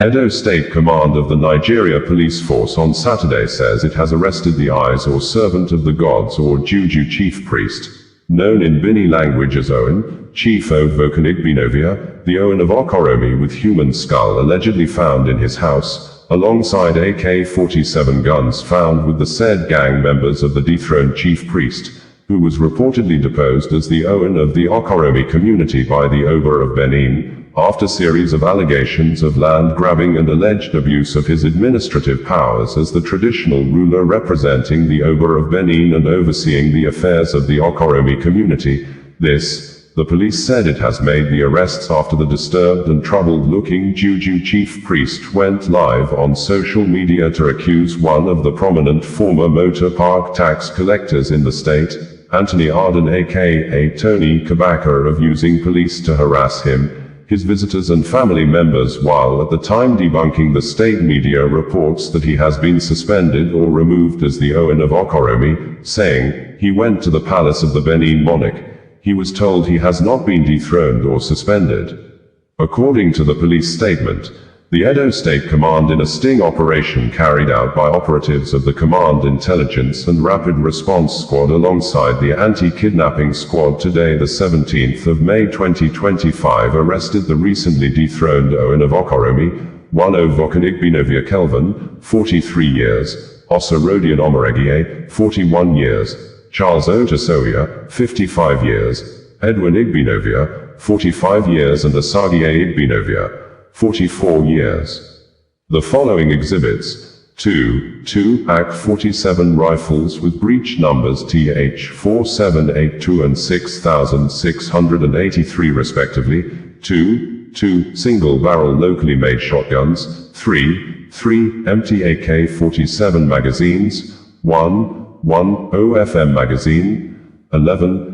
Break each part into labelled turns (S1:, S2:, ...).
S1: Edo State Command of the Nigeria Police Force on Saturday says it has arrested the eyes or servant of the gods or Juju chief priest, known in Bini language as Owen, Chief Volodymyr Zelenskyy, the Owen of Okoromi with human skull allegedly found in his house, alongside AK-47 guns found with the said gang members of the dethroned chief priest, who was reportedly deposed as the Owen of the Okoromi community by the Oba of Benin, after series of allegations of land grabbing and alleged abuse of his administrative powers as the traditional ruler representing the Oba of Benin and overseeing the affairs of the Okoromi community. The police said it has made the arrests after the disturbed and troubled-looking Juju chief priest went live on social media to accuse one of the prominent former motor park tax collectors in the state, Anthony Arden aka Tony Kabaka, of using police to harass him, his visitors and family members, while at the time debunking the state media reports that he has been suspended or removed as the Owen of Okoromi, saying he went to the palace of the Benin monarch. He was told he has not been dethroned or suspended. According to the police statement, the Edo State Command, in a sting operation carried out by operatives of the Command Intelligence and Rapid Response Squad alongside the Anti-Kidnapping Squad today the 17th of May 2025, arrested the recently dethroned Owen of Okoromi, one Volodymyr Kelvin, 43 years, Osa Rodion Omoregie, 41 years, Charles Otasoya, 55 years, Edwin Igbinovia, 45 years, and Asagie Igbinovia, 44 years. The following exhibits: 2 AK-47 rifles with breech numbers TH-4782 and 6683 respectively, 2 single-barrel locally made shotguns, 3 empty AK-47 magazines, 1 OFM magazine, 11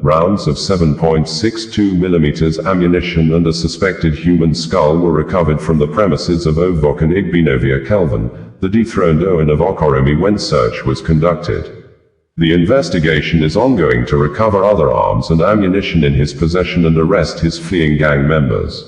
S1: rounds of 7.62 mm ammunition and a suspected human skull were recovered from the premises of Ovokan Igbinovia Kelvin, the dethroned Owen of Okoromi, when search was conducted. The investigation is ongoing to recover other arms and ammunition in his possession and arrest his fleeing gang members.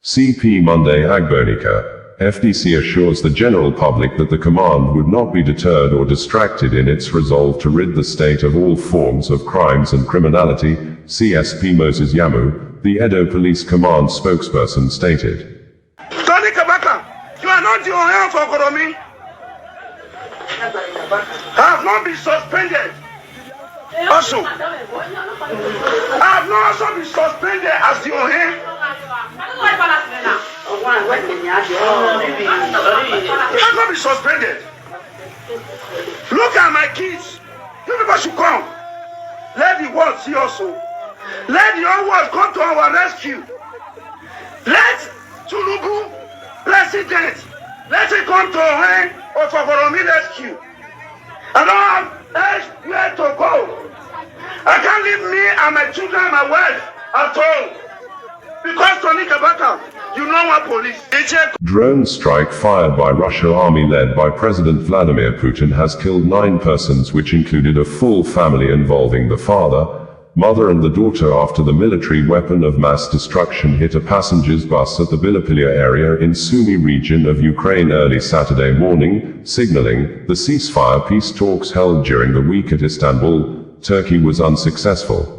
S1: CP Monday Agbonika, FDC, assures the general public that the command would not be deterred or distracted in its resolve to rid the state of all forms of crimes and criminality. CSP Moses Yamu, the Edo Police Command spokesperson, stated.
S2: Tony Kabaka, you are not the owner for Okoromi. I have not been suspended. Also, I have not also been suspended as the owner. I have not been suspended. Look at my kids. You people should come. Let the world see also. Let the whole world come to our rescue. Let Tinubu, President, let it come to our Okoromi rescue. I don't have anywhere to go. I can't leave me and my children and my wife at home. Because Tony Kabaka, you know what police.
S1: Drone strike fired by Russian army led by President Vladimir Putin has killed 9 persons, which included a full family involving the father, mother and the daughter, after the military weapon of mass destruction hit a passenger's bus at the Bilopillia area in Sumy region of Ukraine early Saturday morning, signaling the ceasefire peace talks held during the week at Istanbul, Turkey, was unsuccessful.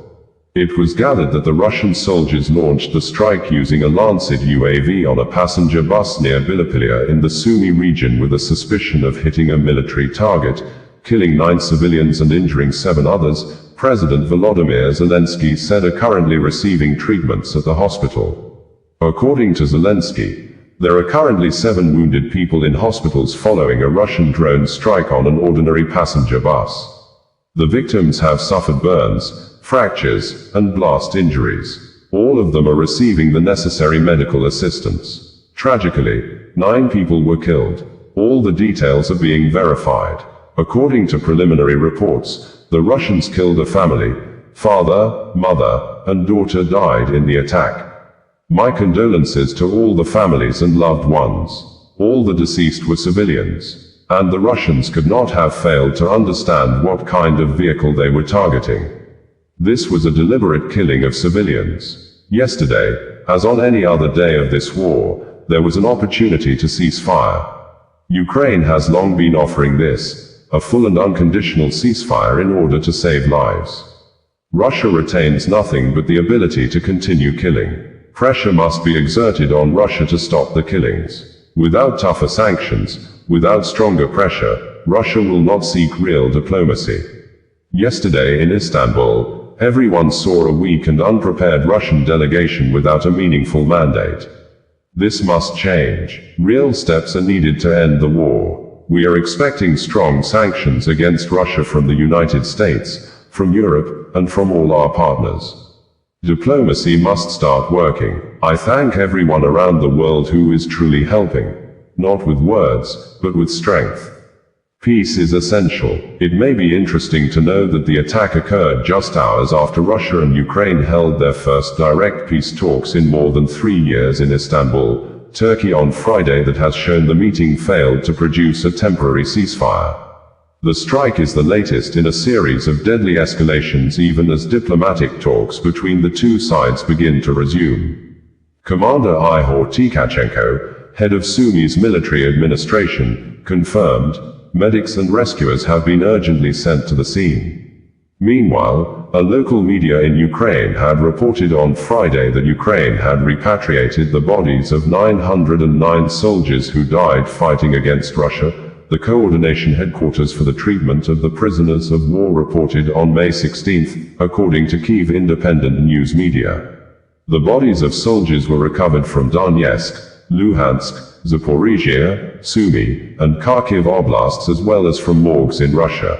S1: It was gathered that the Russian soldiers launched the strike using a Lancet UAV on a passenger bus near Bilopillia in the Sumy region with a suspicion of hitting a military target, killing 9 civilians and injuring 7 others. President Volodymyr Zelenskyy said are currently receiving treatments at the hospital. According to Zelenskyy, there are currently 7 wounded people in hospitals following a Russian drone strike on an ordinary passenger bus. The victims have suffered burns, fractures, and blast injuries. All of them are receiving the necessary medical assistance. Tragically, 9 people were killed. All the details are being verified. According to preliminary reports, the Russians killed a family. Father, mother, and daughter died in the attack. My condolences to all the families and loved ones. All the deceased were civilians. And the Russians could not have failed to understand what kind of vehicle they were targeting. This was a deliberate killing of civilians. Yesterday, as on any other day of this war, there was an opportunity to cease fire. Ukraine has long been offering this, a full and unconditional ceasefire in order to save lives. Russia retains nothing but the ability to continue killing. Pressure must be exerted on Russia to stop the killings. Without tougher sanctions, without stronger pressure, Russia will not seek real diplomacy. Yesterday in Istanbul, everyone saw a weak and unprepared Russian delegation without a meaningful mandate. This must change. Real steps are needed to end the war. We are expecting strong sanctions against Russia from the United States, from Europe, and from all our partners. Diplomacy must start working. I thank everyone around the world who is truly helping. Not with words, but with strength. Peace is essential. It may be interesting to know that the attack occurred just hours after Russia and Ukraine held their first direct peace talks in more than 3 years in Istanbul, Turkey on Friday. That has shown the meeting failed to produce a temporary ceasefire. The strike is the latest in a series of deadly escalations even as diplomatic talks between the two sides begin to resume. Commander Ihor Tkachenko, head of Sumy's military administration, confirmed, medics and rescuers have been urgently sent to the scene. Meanwhile, a local media in Ukraine had reported on Friday that Ukraine had repatriated the bodies of 909 soldiers who died fighting against Russia. The coordination headquarters for the treatment of the prisoners of war reported on May 16, according to Kyiv independent news media. The bodies of soldiers were recovered from Donetsk, Luhansk, Zaporizhia, Sumy, and Kharkiv oblasts as well as from morgues in Russia.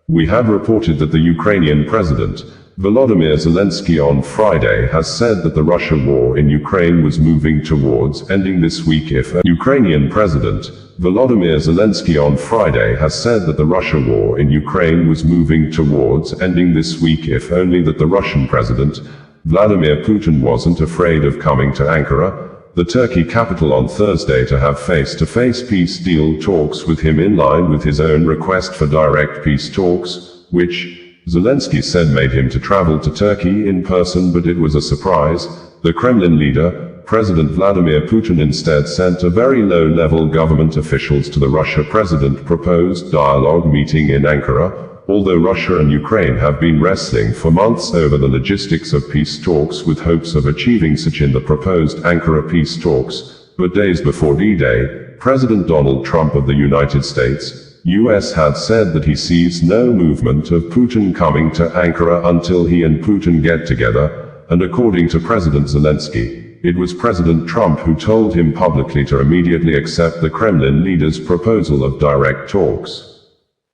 S1: We had reported that the Ukrainian President, Volodymyr Zelenskyy on Friday has said that the Russia war in Ukraine was moving towards ending this week if Ukrainian President, Volodymyr Zelenskyy on Friday has said that the Russia war in Ukraine was moving towards ending this week if only that the Russian President, Vladimir Putin wasn't afraid of coming to Ankara, the Turkey capital on Thursday to have face-to-face peace deal talks with him in line with his own request for direct peace talks, which, Zelensky said made him to travel to Turkey in person, but it was a surprise. The Kremlin leader, President Vladimir Putin, instead sent a very low-level government officials to the Russia president proposed dialogue meeting in Ankara, although Russia and Ukraine have been wrestling for months over the logistics of peace talks with hopes of achieving such in the proposed Ankara peace talks, but days before D-Day, President Donald Trump of the United States, US had said that he sees no movement of Putin coming to Ankara until he and Putin get together, and according to President Zelenskyy, it was President Trump who told him publicly to immediately accept the Kremlin leader's proposal of direct talks.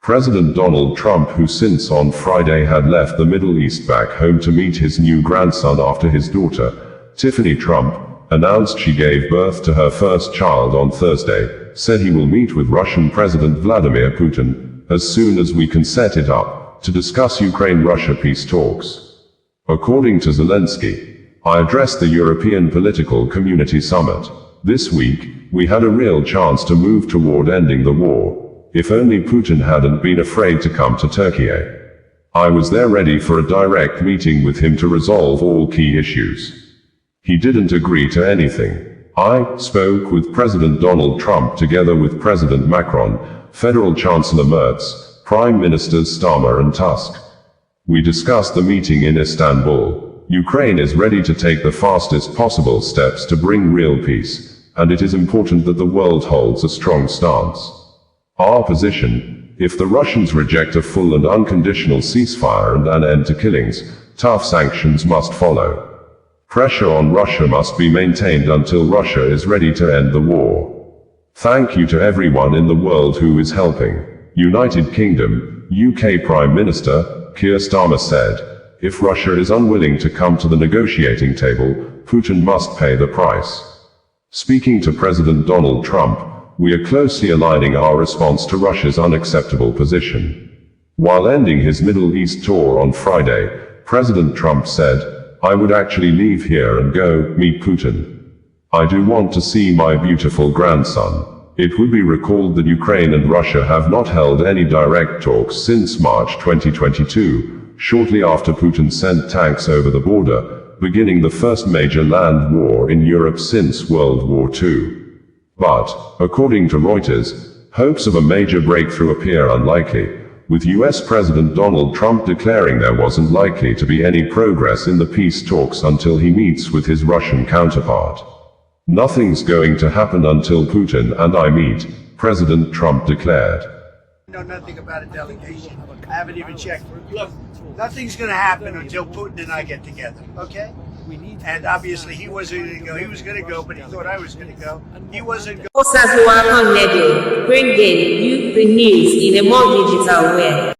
S1: President Donald Trump, who since on Friday had left the Middle East back home to meet his new grandson after his daughter, Tiffany Trump, announced she gave birth to her first child on Thursday, said he will meet with Russian President Vladimir Putin, as soon as we can set it up, to discuss Ukraine-Russia peace talks. According to Zelenskyy, I addressed the European Political Community Summit. This week, we had a real chance to move toward ending the war. If only Putin hadn't been afraid to come to Turkey. I was there ready for a direct meeting with him to resolve all key issues. He didn't agree to anything. I spoke with President Donald Trump together with President Macron, Federal Chancellor Merz, Prime Ministers Starmer and Tusk. We discussed the meeting in Istanbul. Ukraine is ready to take the fastest possible steps to bring real peace, and it is important that the world holds a strong stance. Our position, if the Russians reject a full and unconditional ceasefire and an end to killings, tough sanctions must follow. Pressure on Russia must be maintained until Russia is ready to end the war. Thank you to everyone in the world who is helping. United Kingdom, UK Prime Minister, Keir Starmer said, if Russia is unwilling to come to the negotiating table, Putin must pay the price. Speaking to President Donald Trump, we are closely aligning our response to Russia's unacceptable position. While ending his Middle East tour on Friday, President Trump said, I would actually leave here and go meet Putin. I do want to see my beautiful grandson. It would be recalled that Ukraine and Russia have not held any direct talks since March 2022, shortly after Putin sent tanks over the border, beginning the first major land war in Europe since World War II. But, according to Reuters, hopes of a major breakthrough appear unlikely, with US President Donald Trump declaring there wasn't likely to be any progress in the peace talks until he meets with his Russian counterpart. Nothing's going to happen until Putin and I meet, President Trump declared.
S3: I know nothing about a delegation. I haven't even checked. Look, nothing's going to happen until Putin and I get together, okay? And obviously he wasn't going to go. He was going to go, but he thought I was going to go. He wasn't going.
S4: Osas World Radio, bringing you the news in a more digital way.